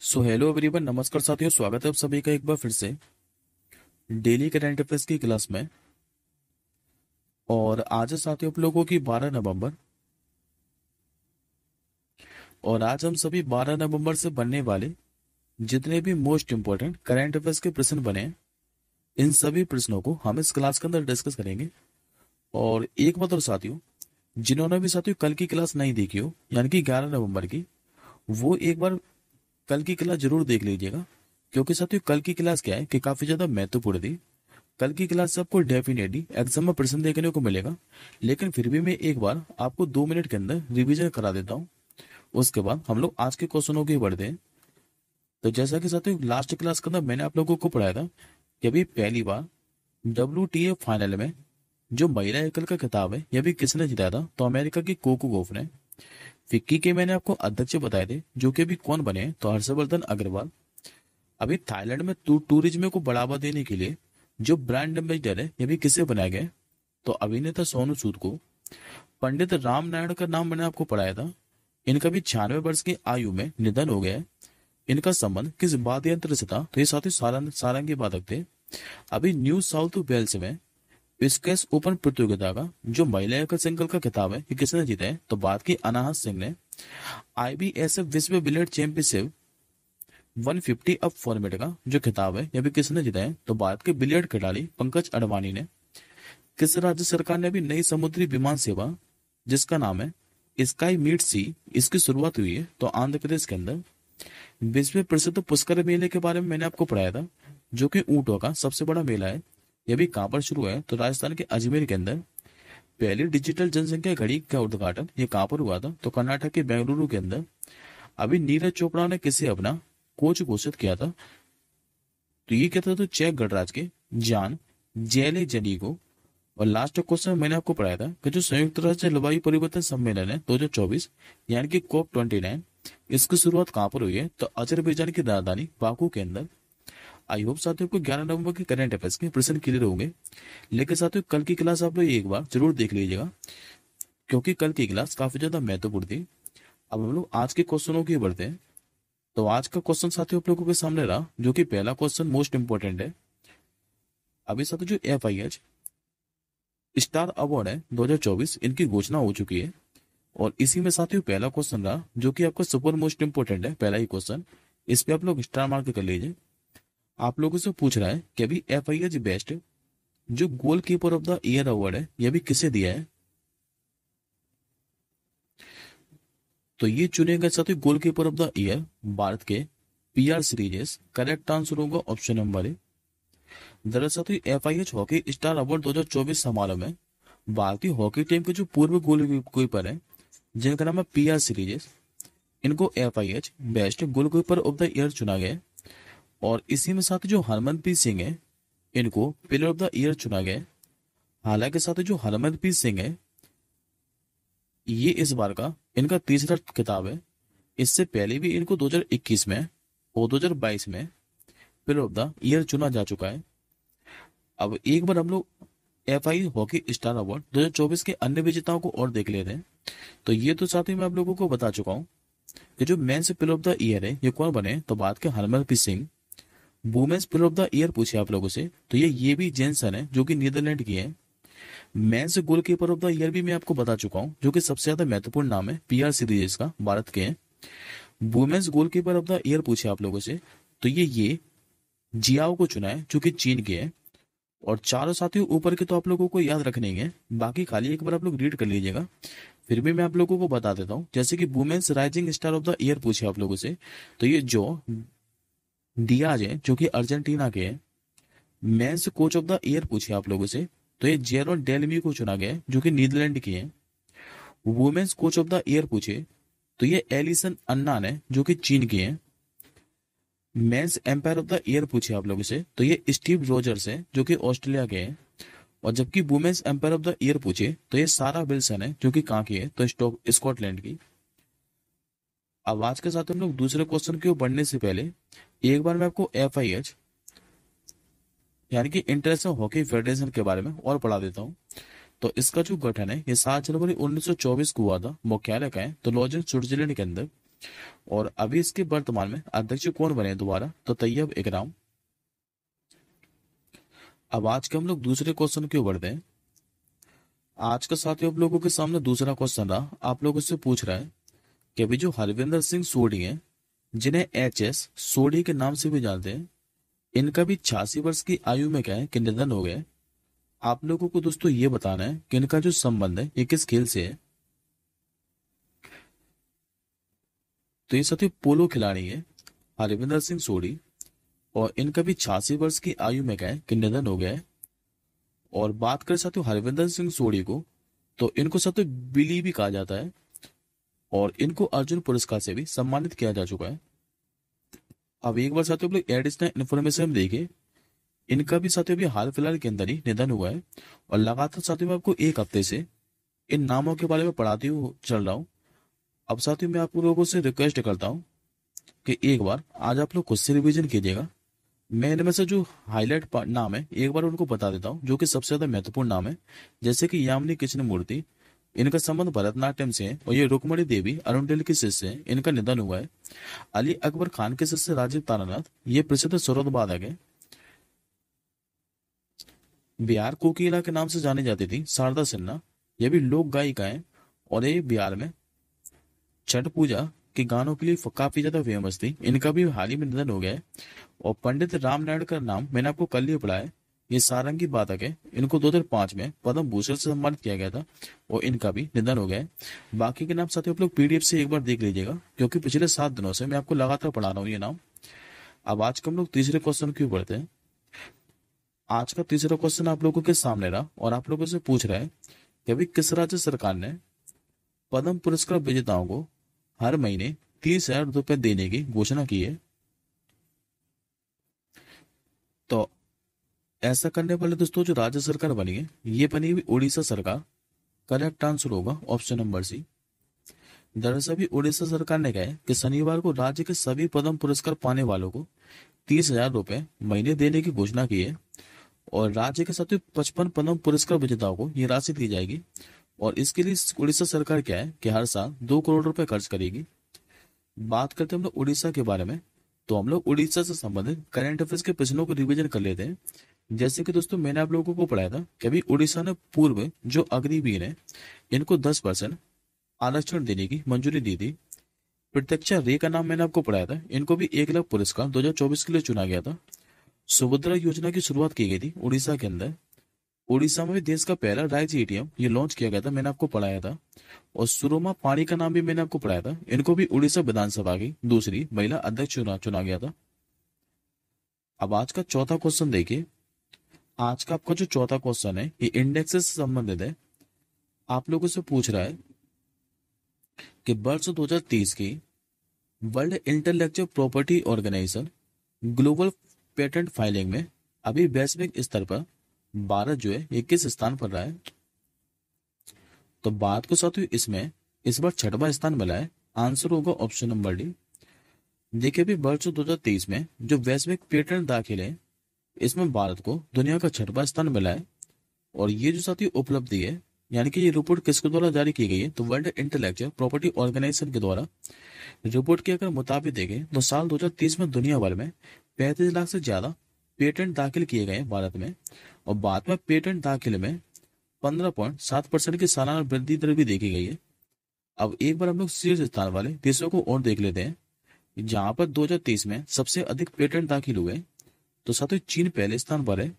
So hello everyone, नमस्कार साथियों। स्वागत है आप सभी का एक बार फिर से डेली करंट अफेयर्स की क्लास में। और आज है साथियों आप लोगों की 12 नवंबर। और आज हम सभी 12 नवंबर से बनने वाले जितने भी मोस्ट इंपोर्टेंट करंट अफेयर्स के प्रश्न बने हैं, इन सभी प्रश्नों को हम इस क्लास के अंदर डिस्कस करेंगे। और एक बात और साथियों, जिन्होंने भी साथियों कल की क्लास नहीं देखी हो, यानी कि 11 नवंबर की, वो एक बार कल की क्लास जरूर देख लीजिएगा। क्योंकि साथियों कल की क्लास क्या है कि काफी ज्यादा महत्वपूर्ण थी। कल की क्लास से आपको डेफिनेटली एग्जाम में प्रश्न देखने को मिलेगा, लेकिन फिर भी मैं एक बार आपको 2 मिनट के अंदर रिवीजन करा देता हूँ। उसके बाद हम लोग आज के क्वेश्चनों की बढ़ते हैं। तो जैसा कि साथियों लास्ट क्लास के अंदर मैंने आप लोगों को पढ़ाया था कि अभी पहली बार WTA फाइनल में जो महिला एकल का खिताब है, यह भी किसने जीता था? तो अमेरिका की कोको गॉफ ने। फिक्की के मैंने आपको अध्यक्ष बताए थे, जो कि अभी कौन बने हैं? तो हर्षवर्धन अग्रवाल। अभी थाईलैंड में टूरिज्म को बढ़ावा देने के लिए जो ब्रांड एम्बेसडर है, ये भी किसे बनाया गया है? तो अभिनेता सोनू सूद को। पंडित राम नारायण का नाम मैंने आपको पढ़ाया था। इनका भी 96 वर्ष की आयु में निधन हो गया है। इनका संबंध किस वाद्य यंत्र से था? तो ये साथी सारंगी वादक थे। अभी न्यू साउथ वेल्स में स्क्वैश ओपन प्रतियोगिता का जो महिला एकल सिंगल का खिताब है, ये किसने जीता है? तो बात की अनाहत सिंह ने। IBSF विश्व बिलियर्ड चैंपियनशिप 150 अप फॉर्मेट का जो खिताब है, यह भी किसने जीता है? तो भारत के बिलियर्ड खिलाड़ी पंकज अडवाणी ने। किस राज्य सरकार ने अभी नई समुद्री विमान सेवा, जिसका नाम है स्काई मीट सी, इसकी शुरुआत हुई है? तो आंध्र प्रदेश के अंदर। विश्व प्रसिद्ध पुष्कर मेले के बारे में मैंने आपको पढ़ाया था, जो कि ऊंटों का सबसे बड़ा मेला है। यह भी कहां पर शुरू है? तो राजस्थान के अजमेर के अंदर। पहली डिजिटल जनसंख्या घड़ी का उद्घाटन ये कहां पर हुआ था? तो कर्नाटक के बेंगलुरु के अंदर। अभी नीरज चोपड़ा ने किसे अपना कोच घोषित किया था? तो ये कहता था तो चेक गणराज्य के जान जेले जनी को। और लास्ट क्वेश्चन मैंने आपको पढ़ाया था कि जो संयुक्त राष्ट्र जलवायु परिवर्तन सम्मेलन है 2024, यानी कि COP29, इसकी शुरुआत कहां पर हुई है? तो अजरबैजान की राजधानी बाकू के अंदर। आई होप साथियों को 11 नवंबर के करंट अफेयर्स के प्रश्न क्लियर होंगे। लेकिन साथियों कल की क्लास आप लोग एक बार जरूर देख लीजिएगा, क्योंकि कल की क्लास काफी ज्यादा महत्वपूर्ण थी। अब हम लोग आज के क्वेश्चनों की बढ़ते हैं। तो आज का क्वेश्चन साथियों आप लोगों के सामने रहा, जो कि पहला क्वेश्चन मोस्ट इंपोर्टेंट है। अभी साथियों जो FIH स्टार अवार्ड है 2024, इनकी घोषणा हो चुकी है। और इसी में साथियों पहला क्वेश्चन रहा, जो कि आपका सुपर मोस्ट इंपोर्टेंट है, पहला ही क्वेश्चन। इस पे आप लोग स्टार मार्क कर लीजिए। आप लोगों से पूछ रहा है कि अभी FIH बेस्ट जो goalkeeper of the year award है, यह भी किसे दिया है? तो ये चुने गए साथियों goalkeeper of the year Bharat के PR सीरीजेस। करेक्ट आंसर होगा ऑप्शन नंबर ए। दरअसल FIH हॉकी स्टार अवार्ड 2024 समारोह में भारतीय हॉकी टीम के जो पूर्व गोलकीपर है, जिनका नाम है PR सीरीजेस, इनको FIH best goalkeeper of the year चुना गया। और इसी में साथ जो हरमनप्रीत सिंह है, इनको प्लेयर ऑफ द ईयर चुना गया। हालांकि साथ जो हरमनप्रीत सिंह है, ये इस बार का इनका तीसरा खिताब है। इससे पहले भी इनको 2021 में और 2022 में प्लेयर ऑफ द ईयर चुना जा चुका है। अब एक बार हम लोग FI हॉकी स्टार अवार्ड 2024 के अन्य विजेताओं को और देख लेते हैं। तो ये तो साथ ही मैं आप लोगों को बता चुका हूँ कि जो men's player of the year है, ये कौन बने? तो बात के Harmanpreet Singh. Women's player of the year पूछे आप लोगों से, तो ये भी जेंसन है, जो कि नीदरलैंड की है। Mains goalkeeper of the year भी मैं आपको बता चुका हूँ, जो कि सबसे ज्यादा महत्वपूर्ण नाम है PR सीरीज का, भारत के हैं। Women's goalkeeper of the year पूछे आप लोगों से, तो ये जियाओ को चुना है, जो कि चीन के हैं। और चारों साथियों ऊपर के तो आप लोगों को याद रखने हैं, बाकी खाली एक बार आप लोग रीड कर लीजिएगा। फिर भी मैं आप लोगों को बता देता हूँ। जैसे कि women's rising star of the year पूछे आप लोगों से, तो ये जो डियाज है, जो कि अर्जेंटीना के हैं। Men's coach of the year पूछे आप लोगों से, तो ये जेरोन डेलमी को चुना गया है, जो कि नीदरलैंड की है। Women's coach of the year पूछे, तो ये एलिसन अन्नान है, जो कि चीन की है। Men's umpire of the year पूछे आप लोगों से, तो ये स्टीव रोजर्स है, जो कि ऑस्ट्रेलिया के हैं। और जबकि women's umpire of the year पूछे, तो ये सारा विल्सन है, जो कि कहाँ की है? तो स्कॉटलैंड की। अब आज के साथ हम लोग दूसरे क्वेश्चन की ओर बढ़ने से पहले एक बार मैं आपको FIH यानी कि इंटरनेशनल हॉकी फेडरेशन के बारे में और पढ़ा देता हूँ। तो इसका जो गठन है, ये 7 जनवरी 1924 को हुआ था। मुख्यालय का है तो लॉजेन, स्विट्जरलैंड के अंदर। और अभी इसके वर्तमान में अध्यक्ष कौन बने दोबारा, तो तैयब इकराम। अब आज के हम लोग दूसरे क्वेश्चन की ओर बढ़ते हैं। आज का साथियों आप लोगों के सामने दूसरा क्वेश्चन रहा, आप लोगों से पूछ रहा है कि अभी जो हरविंदर सिंह सोढ़ी हैं, जिन्हें एच.एस. सोढ़ी के नाम से भी जानते हैं, इनका भी 86 वर्ष की आयु में क्या है कि निधन हो गया है। आप लोगों को दोस्तों ये बताना है कि इनका जो संबंध है ये किस खेल से है। तो ये साथियों पोलो खिलाड़ी है हरविंदर सिंह सोढ़ी, और इनका भी 86 वर्ष की आयु में क्या है कि निधन हो गया है। और बात करें साथियों हरविंदर सिंह सोढ़ी को, तो इनको साथियों बिली भी कहा जाता है, और इनको अर्जुन पुरस्कार से भी सम्मानित किया जा चुका है। अब एक बार साथियों लोग एडिशनल इन्फॉर्मेशन देखे, इनका भी साथियों अभी हाल फिलहाल के अंदर ही निधन हुआ है। और लगातार साथियों मैं आपको एक हफ्ते से इन नामों के बारे में पढ़ाते हुए चल रहा हूँ। अब साथियों मैं आप लोगों से रिक्वेस्ट करता हूँ कि एक बार आज आप लोग खुद से रिवीजन कीजिएगा। मैं इनमें से जो हाईलाइट नाम है एक बार उनको बता देता हूँ, जो कि सबसे ज्यादा महत्वपूर्ण नाम है। जैसे कि यामिनी कृष्णमूर्ति, इनका संबंध भरतनाट्यम से है, और ये रुक्मणी देवी अरुणडेल की शिष्य है, इनका निधन हुआ है। अली अकबर खान के शिष्य राजीव तारानाथ, ये प्रसिद्ध सरोदवादक है। बिहार कोकिला के नाम से जानी जाती थी शारदा सिन्हा, ये भी लोक गायिका है, और ये बिहार में छठ पूजा के गानों के लिए काफी ज्यादा फेमस थी। इनका भी हाल ही में निधन हो गया है। और पंडित राम नारायण का नाम मैंने आपको कल ही पढ़ा है, ये सारंगी बाधक है। इनको 2005 में पद्म भूषण से सम्मानित किया गया था, और इनका भी निधन हो गया है। बाकी के नाम साथियों आप लोग पीडीएफ से एक बार देख लीजिएगा, क्योंकि पिछले 7 दिनों से मैं आपको लगातार पढ़ा रहा हूँ ये नाम। अब आज का हम लोग तीसरे क्वेश्चन क्यों पढ़ते हैं। आज का तीसरा क्वेश्चन आप लोगों के सामने रहा, और आप लोगों से पूछ रहा है कि अभी किस राज्य सरकार ने पद्म पुरस्कार विजेताओं को हर महीने 30,000 रुपए देने की घोषणा की है। तो ऐसा करने वाले दोस्तों जो राज्य सरकार बनी है, ये बनी हुई उड़ीसा सरकार। करेक्ट आंसर होगा ऑप्शन नंबर सी। दरअसल भी उड़ीसा सरकार ने कहा है कि शनिवार को राज्य के सभी पद्म पुरस्कार पाने वालों को 30,000 रुपए महीने देने की घोषणा की है। और राज्य के साथ ही 55 पद्म पुरस्कार विजेताओं को ये राशि दी जाएगी। और इसके लिए उड़ीसा सरकार क्या है कि हर साल 2 करोड़ रुपए खर्च करेगी। बात करते हैं हम लोग उड़ीसा के बारे में, तो हम लोग उड़ीसा से संबंधित करंट अफेयर्स के प्रश्नों को रिवीजन कर लेते हैं। जैसे कि दोस्तों मैंने आप लोगों को पढ़ाया था कि अभी उड़ीसा ने पूर्व जो अग्निवीर है, इनको 10% आरक्षण देने की मंजूरी दी थी। प्रत्यक्षा रे का नाम मैंने आपको पढ़ाया था, इनको भी 1 लाख पुरस्कार 2024 के लिए चुना गया था। सुभद्रा योजना की शुरुआत की गई थी उड़ीसा के अंदर। उड़ीसा में भी देश का पहला राज्य एटीएम ये लॉन्च किया गया था, मैंने आपको पढ़ाया था। और सुरमा पानी का नाम भी मैंने आपको पढ़ाया था, इनको भी उड़ीसा विधानसभा की दूसरी महिला अध्यक्ष चुना गया था। अब आज का चौथा क्वेश्चन देखिए। आज का आपका जो चौथा क्वेश्चन है ये इंडेक्स से संबंधित है। आप लोगों से पूछ रहा है कि वर्ष 2030 की world intellectual property organisation global patent filing में अभी वैश्विक स्तर पर भारत जो है ये किस स्थान पर रहा है। तो भारत को साथियों इसमें इस बार 6वां स्थान मिला है। आंसर होगा ऑप्शन नंबर डी। देखिए अभी वर्ष 2023 में जो वैश्विक पेटेंट दाखिल है, इसमें भारत को दुनिया का 6वां स्थान मिला है। और ये जो साथियों उपलब्धि है, यानी कि ये रिपोर्ट किसके द्वारा जारी की गई है, तो वर्ल्ड इंटेलेक्चुअल प्रॉपर्टी ऑर्गेनाइजेशन के द्वारा। रिपोर्ट के अगर मुताबिक देखें तो साल 2030 में दुनिया भर में 35 लाख से ज्यादा पेटेंट दाखिल किए गए भारत में। और बाद में पेटेंट दाखिल में 15.7% की सालाना वृद्धि दर भी देखी गई है। अब एक बार हम लोग शीर्ष स्थान वाले देशों को और देख लेते हैं, जहां पर 2030 में सबसे अधिक पेटेंट दाखिल हुए। तो साथियों चीन पहले स्थान पर है,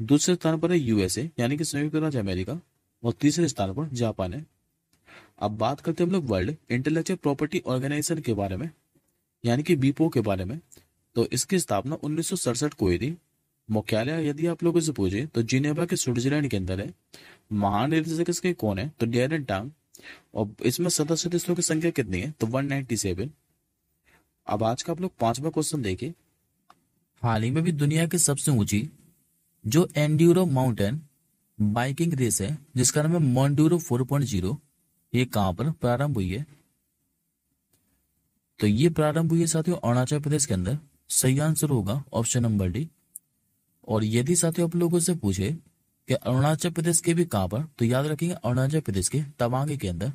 दूसरे स्थान पर है यूएसए यानी कि संयुक्त राज्य अमेरिका, और तीसरे स्थान पर जापान है। अब बात करते हैं हम लोग वर्ल्ड इंटेलेक्चुअल प्रॉपर्टी ऑर्गेनाइजेशन के बारे में, यानी कि बीपो के बारे में। तो इसकी स्थापना 1967 को हुई थी। मुख्यालय यदि आप लोगों से पूछे तो जिनेवा के स्विट्जरलैंड के अंदर है। महानिदेशक इसके कौन है, तो डेरेन टांग। और इसमें सदस्य देशों की संख्या कितनी है, तो 197। अब आज का आप लोग 5वां क्वेश्चन देखिए। हाल ही में भी दुनिया की सबसे ऊंची जो एंड्यूरो माउंटेन बाइकिंग रेस है, जिसका नाम है मॉन्ड्यूरो 4.0, ये कहां पर प्रारंभ हुई है। तो ये प्रारंभ हुई है साथियों अरुणाचल प्रदेश के अंदर। सही आंसर होगा ऑप्शन नंबर डी। और यदि साथियों आप लोगों से पूछे कि अरुणाचल प्रदेश के भी कहां पर, तो याद रखिएगा अरुणाचल प्रदेश के तवांग के अंदर।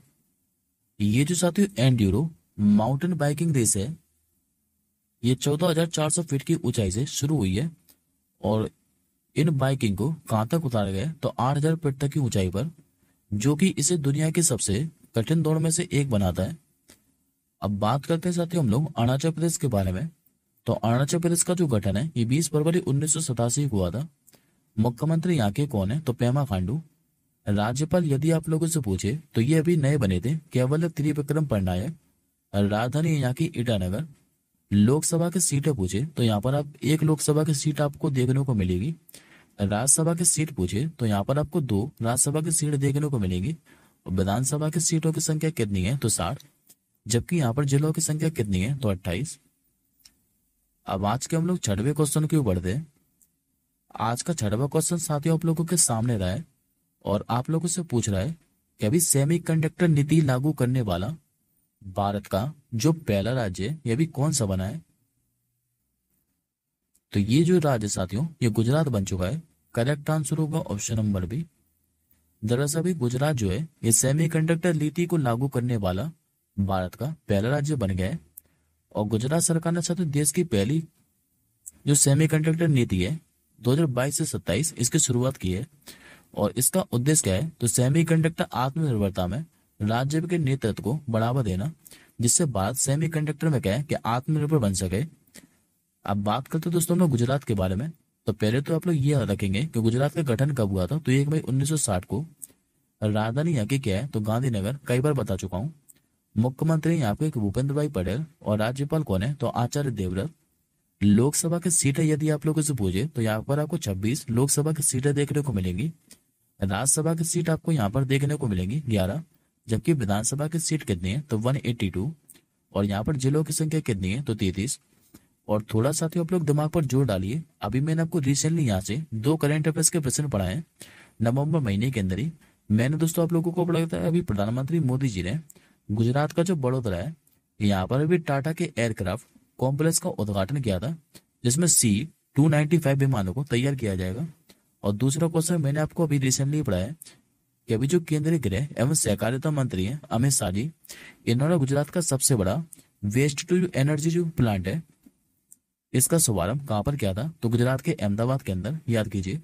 ये जो साथियों एंड्यूरो माउंटेन बाइकिंग रेस है, ये 14,400 फीट की ऊंचाई से शुरू हुई है और इन बाइकिंग को कहां तक उतारा गया तो 8,000 फीट तक की ऊंचाई पर, जो कि इसे दुनिया की सबसे कठिन दौड़ में से एक बनाता है। अब बात करते हैं साथियों हम लोग अरुणाचल प्रदेश के बारे में। तो अरुणाचल प्रदेश का जो गठन है ये 20 फरवरी 1987 को हुआ था। मुख्यमंत्री यहाँ के कौन है तो पेमा खांडू। राज्यपाल यदि आप लोगों से पूछे तो ये अभी नए बने थे, केवल त्रिविक्रम पटनायक। राजधानी यहाँ की ईटानगर। लोकसभा की सीटें पूछे तो यहाँ पर आप एक लोकसभा की सीट आपको देखने को मिलेगी। राज्यसभा की सीट पूछे तो यहाँ पर आपको 2 राज्यसभा की सीट देखने को मिलेगी। और विधानसभा की सीटों की संख्या कितनी है तो 60, जबकि यहाँ पर जिलों की संख्या कितनी है तो 28। अब आज के हम लोग छठवें क्वेश्चन की ओर बढ़ते हैं। आज का छठवां क्वेश्चन साथियों आप लोगों के सामने रहा है और आप लोगों से पूछ रहा है कि अभी सेमीकंडक्टर नीति लागू करने वाला भारत का जो पहला राज्य है यह भी कौन सा बना है। तो ये जो राज्य साथियों ये गुजरात बन चुका है। करेक्ट आंसर होगा ऑप्शन नंबर बी। दरअसल अभी गुजरात जो है ये सेमीकंडक्टर नीति को लागू करने वाला भारत का पहला राज्य बन गया है। और गुजरात सरकार ने साथ देश की पहली जो सेमीकंडक्टर नीति है 2022 से 27 इसकी शुरुआत की है। और इसका उद्देश्य क्या है तो सेमीकंडक्टर आत्मनिर्भरता में राज्य के नेतृत्व को बढ़ावा देना, जिससे भारत सेमीकंडक्टर में क्या है कि आत्मनिर्भर बन सके। अब बात करते हैं दोस्तों हम लोग गुजरात के बारे में। तो पहले तो आप लोग ये याद रखेंगे कि गुजरात का गठन कब हुआ था तो 1 मई 1960 को। राजधानी यहाँ की क्या है तो गांधीनगर, कई बार बता चुका हूँ। मुख्यमंत्री यहाँ पे भूपेंद्र भाई पटेल और राज्यपाल कौन है तो आचार्य देवव्रत। लोकसभा की सीटें यदि आप लोगों से पूछे तो यहाँ पर आपको 26 लोकसभा की सीटें देखने को मिलेंगी। राज्यसभा की सीट आपको यहाँ पर देखने को मिलेंगी 11, जबकि विधानसभा की सीट कितनी है तो 182। और यहाँ पर जिलों की संख्या कितनी है तो 33। और थोड़ा साथियों आप लोग दिमाग पर जोर डालिए, अभी मैंने आपको रिसेंटली यहाँ से 2 करंट अफेयर्स के प्रश्न पढ़ाए नवंबर महीने के अंदर ही। मैंने दोस्तों आप लोगों को पढ़ाया था अभी प्रधानमंत्री मोदी जी ने गुजरात का जो बड़ोदरा है यहाँ पर अभी टाटा के एयरक्राफ्ट कॉम्प्लेक्स का उद्घाटन किया था, जिसमें C-295 विमानों को तैयार किया जाएगा। और दूसरा क्वेश्चन मैंने आपको अभी रिसेंटली पढ़ाया कि अभी जो केंद्रीय गृह एवं सहकारिता मंत्री हैं अमित शाह जी, इन्होंने गुजरात का सबसे बड़ा वेस्ट टू एनर्जी जो प्लांट है इसका शुभारंभ कहां पर किया था तो गुजरात के अहमदाबाद के अंदर, याद कीजिए।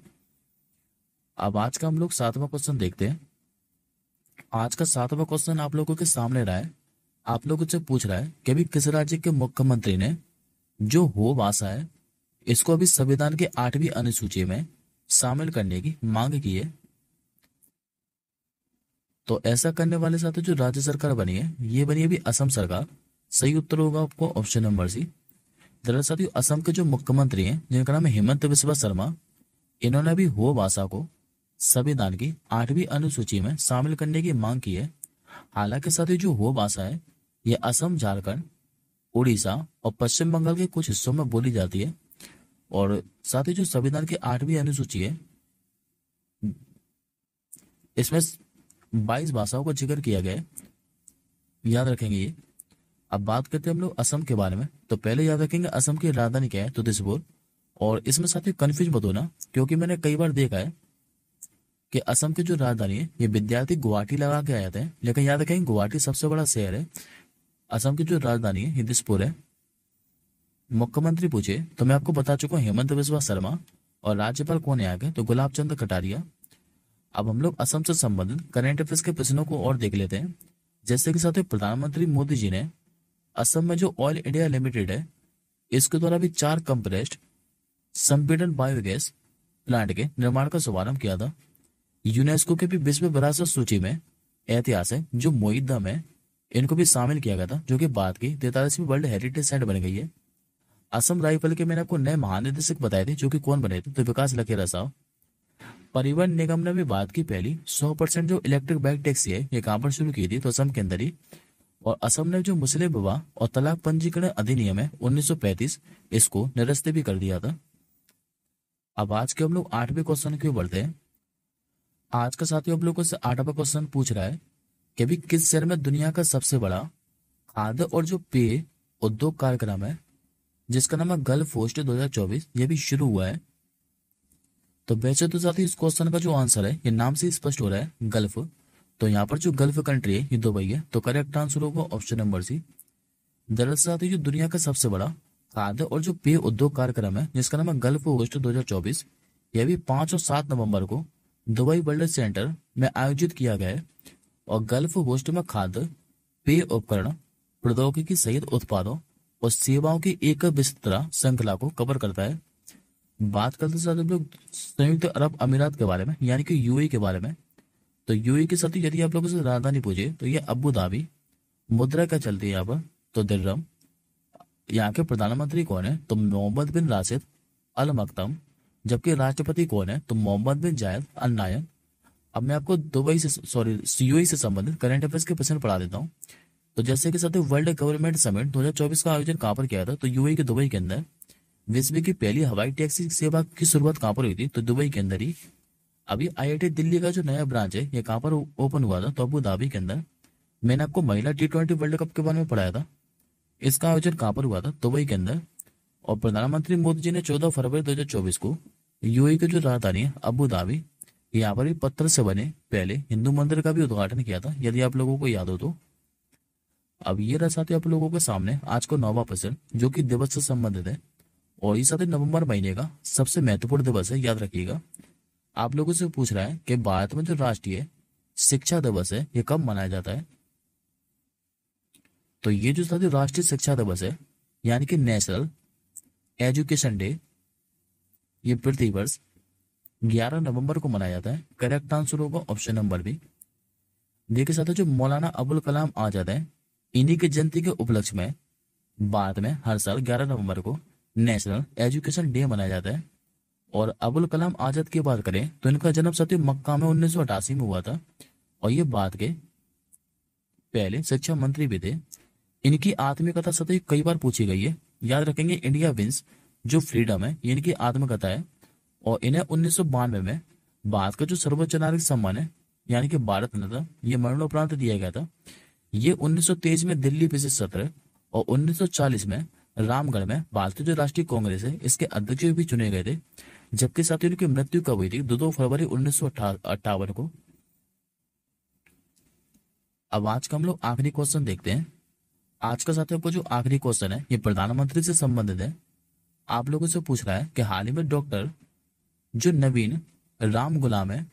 अब आज का हम लोग 7वां क्वेश्चन देखते हैं। आज का 7वां क्वेश्चन आप लोगों के सामने रहा है। आप लोगों से पूछ रहा है कि अभी किस राज्य के मुख्यमंत्री ने जो हो भाषा है इसको अभी संविधान के 8वीं अनुसूची में शामिल करने की मांग की है। तो ऐसा करने वाले साथ जो राज्य सरकार बनी है ये बनी अभी असम सरकार। सही उत्तर होगा आपको ऑप्शन नंबर सी। दरअसल असम के जो मुख्यमंत्री हैं जिनका नाम है हेमंत बिस्वा शर्मा, इन्होंने भी हो भाषा को संविधान की 8वीं अनुसूची में शामिल करने की मांग की है। हालांकि साथ ही जो हो भाषा है ये असम, झारखंड, उड़ीसा और पश्चिम बंगाल के कुछ हिस्सों में बोली जाती है। और साथ ही जो संविधान की 8वीं अनुसूची है इसमें 22 भाषाओं का जिक्र किया गया है, याद रखेंगे ये। अब बात करते हैं हम लोग असम के बारे में। तो पहले याद रखेंगे असम की राजधानी क्या है तो दिसपुर। और इसमें साथ ही कंफ्यूज मत होना, क्योंकि मैंने कई बार देखा है कि असम की जो राजधानी है ये विद्यार्थी गुवाहाटी लगा के आ जाते हैं, लेकिन याद रखेंगे गुवाहाटी सबसे बड़ा शहर है। असम की जो राजधानी है ये दिसपुर है। मुख्यमंत्री पूछे तो मैं आपको बता चुका हूँ हेमंत बिस्वा शर्मा। और राज्यपाल कौन है आगे तो गुलाब चंद कटारिया। अब हम लोग असम से संबंधित करंट अफेयर्स के प्रश्नों को और देख लेते हैं। जैसे कि साथ ही प्रधानमंत्री मोदी जी ने असम में जो ऑयल इंडिया लिमिटेड है इसके द्वारा भी 4 कंप्रेस्ड संपीड़न बायोगैस प्लांट के निर्माण का शुभारंभ किया था। यूनेस्को के भी विश्व विरासत सूची में ऐतिहासिक जो मोइदम है इनको भी शामिल किया गया था, जो कि बाद की 43वीं वर्ल्ड हेरिटेज साइट बन गई है। असम राइफल के मैंने आपको नए महानिदेशक बताए थे, जो कि कौन बने थे तो विकास लखेरा साहब। परिवहन निगम ने भी भारत की पहली 100% जो इलेक्ट्रिक बाइक टैक्सी है ये कहां पर शुरू की थी तो असम के अंदर ही। और असम ने जो मुस्लिम विवाह और तलाक पंजीकरण अधिनियम है 1935 इसको निरस्त भी कर दिया था। अब आज के हम लोग 8वें क्वेश्चन की ओर बढ़ते हैं। आज का साथियों हम लोगों से 8वां क्वेश्चन पूछ रहा है कि अभी किस शहर में दुनिया का सबसे बड़ा खाद्य और जो पेय उद्योग कार्यक्रम है जिसका नाम है गल्फ फोस्ट 2024 ये भी शुरू हुआ है। तो वैसे तो साथी इस क्वेश्चन का जो आंसर है ये नाम से स्पष्ट हो रहा है गल्फ। तो यहाँ पर जो गल्फ कंट्री है ये दुबई है। तो करेक्ट आंसर होगा ऑप्शन नंबर सी। दरअसल साथियों जो दुनिया का सबसे बड़ा खाद्य और जो पेय उद्योग कार्यक्रम है जिसका नाम है गल्फ कोस्ट 2024, यह भी 5 और 7 नवंबर को दुबई वर्ल्ड सेंटर में आयोजित किया गया है। और गल्फ कोस्ट में खाद्य पेय उपकरण प्रौद्योगिकी सहित उत्पादों और सेवाओं की एक विस्तृत श्रृंखला को कवर करता है। बात करते साथ हम लोग संयुक्त अरब अमीरात के बारे में यानी कि यूएई के बारे में। तो यूएई के साथ यदि आप लोगों से राजधानी पूछे तो ये अबू धाबी। मुद्रा क्या चलती है यहाँ पर? तो दिरहम। यहाँ के प्रधानमंत्री कौन है? तो मोहम्मद बिन राशिद अल मकतम। जबकि राष्ट्रपति कौन है? तो मोहम्मद बिन जायद अल नायन। अब मैं आपको दुबई से यूएई से संबंधित करंट अफेयर्स के प्रश्न पढ़ा देता हूँ। तो जैसे कि साथ वर्ल्ड गवर्नमेंट समिट 2024 का आयोजन कहाँ पर किया था? तो यूएई के दुबई के अंदर। विश्व की पहली हवाई टैक्सी सेवा की शुरुआत कहाँ पर हुई थी? तो दुबई के अंदर ही। अभी आईआईटी दिल्ली का जो नया ब्रांच है ये कहाँ पर ओपन हुआ था? तो अबू धाबी के अंदर। मैंने आपको महिला T20 वर्ल्ड कप के बारे में पढ़ाया था, इसका आयोजन कहाँ पर हुआ था? दुबई के अंदर। और प्रधानमंत्री मोदी जी ने 14 फरवरी 2024 को यूएई की जो राजधानी है अबू धाबी, यहाँ पर भी पत्थर से बने पहले हिंदू मंदिर का भी उद्घाटन किया था, यदि आप लोगों को याद हो तो। अब ये रहा साथी आप लोगों के सामने आज को 9वां प्रश्न जो कि दिवस से संबंधित है। और ये साथी नवंबर महीने का सबसे महत्वपूर्ण दिवस है, याद रखिएगा। आप लोगों से पूछ रहा है कि भारत में जो राष्ट्रीय शिक्षा दिवस है ये कब मनाया जाता है? तो ये जो साथी राष्ट्रीय शिक्षा दिवस है यानी कि नेशनल एजुकेशन डे, ये प्रतिवर्ष 11 नवंबर को मनाया जाता है। करेक्ट आंसर होगा ऑप्शन नंबर बी। देखिए साथियों जो मौलाना अबुल कलाम आजाद है, इन्हीं की जयंती के उपलक्ष्य में भारत में हर साल 11 नवंबर को नेशनल एजुकेशन डे मनाया जाता है। और अबुल कलाम आजाद की बात करें तो इनका जन्म साथियों मक्का में 1988 में हुआ था। और ये भारत के पहले शिक्षा मंत्री भी थे। इनकी आत्मकथा साथियों कई बार पूछी गई है, याद रखेंगे। इंडिया विंस जो फ्रीडम है ये इनकी आत्मकथा है। और इन्हें 1992 में भारत का जो सर्वोच्च नागरिक सम्मान है यानी कि भारत रत्न था, ये मरणोपरांत दिया गया था। ये 1923 में दिल्ली विजय सत्र और 1940 में रामगढ़ में भारतीय जो राष्ट्रीय कांग्रेस है इसके अध्यक्ष भी चुने गए थे। जबकि साथियों उनकी मृत्यु कब हुई थी? 2 फरवरी 1958 को। अब आज का हम लोग आखिरी क्वेश्चन देखते हैं। आज का साथियों को जो आखिरी क्वेश्चन है ये प्रधानमंत्री से संबंधित है। आप लोगों से पूछ रहा है कि हाल ही में डॉक्टर जो नवीन राम गुलाम है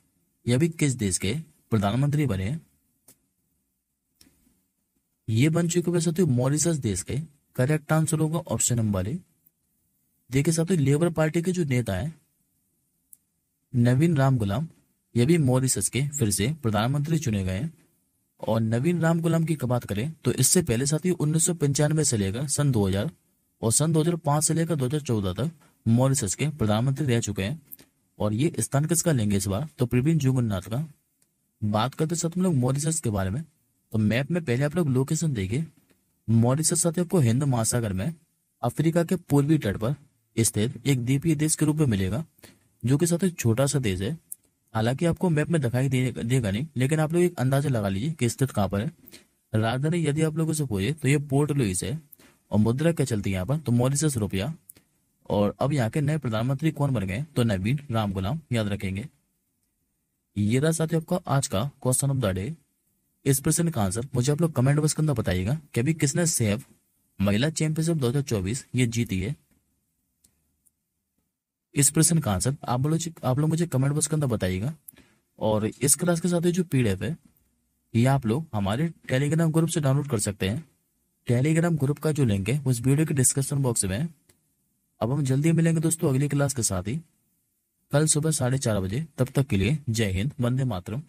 यह भी किस देश के प्रधानमंत्री बने हैं? ये बन चुके हुए साथियों मॉरिशस देश के। करेक्ट आंसर होगा ऑप्शन नंबर ए। देखिए साथियों लेबर पार्टी के जो नेता है नवीन राम गुलाम, ये भी मॉरिशस के फिर से प्रधानमंत्री चुने गए हैं। और नवीन राम गुलाम की बात करें तो इससे पहले साथियों 1995 से लेकर सन 2000 और सन 2005 से लेकर 2014 तक मॉरिशस के प्रधानमंत्री रह चुके हैं। और ये स्थान किसका लेंगे इस बार? तो प्रवीण जुगन्नाथ का। बात करते साथ हम लोग मॉरिशस के बारे में। तो मैप में पहले आप लोग लोकेशन देखिए। मॉरिशस साथियों को हिंद महासागर में अफ्रीका के पूर्वी तट पर स्थित एक द्वीपीय देश के रूप में मिलेगा, जो कि साथियों छोटा सा देश है। हालांकि आपको मैप में दिखाई देगा नहीं, लेकिन आप लोग एक अंदाजा लगा लीजिए कि स्थित कहाँ पर है। राजधानी यदि आप लोगों से पूछे तो ये पोर्ट लुइस है। और मुद्रा क्या चलती है यहाँ पर? तो मॉरिशस रुपया। और अब यहाँ के नए प्रधानमंत्री कौन बन गए? तो नवीन राम गुलाम, याद रखेंगे। ये रहा साथियों आपका आज का क्वेश्चन ऑफ द डे। इस प्रश्न का आंसर मुझे आप लोग कमेंट बॉक्स के अंदर बताइएगा कि अभी किसने सेफ महिला चैंपियनशिप 2024 ये जीती है। इस प्रश्न का आंसर आप लोग मुझे कमेंट बॉक्स के अंदर बताइएगा। और इस क्लास के साथ जो PDF है ये आप लोग हमारे टेलीग्राम ग्रुप से डाउनलोड कर सकते हैं। टेलीग्राम ग्रुप का जो लिंक है उस वीडियो के डिस्क्रिप्शन बॉक्स में है। अब हम जल्दी मिलेंगे दोस्तों अगली क्लास के साथ ही, कल सुबह 4:30 बजे। तब तक के लिए जय हिंद, वंदे मातरम।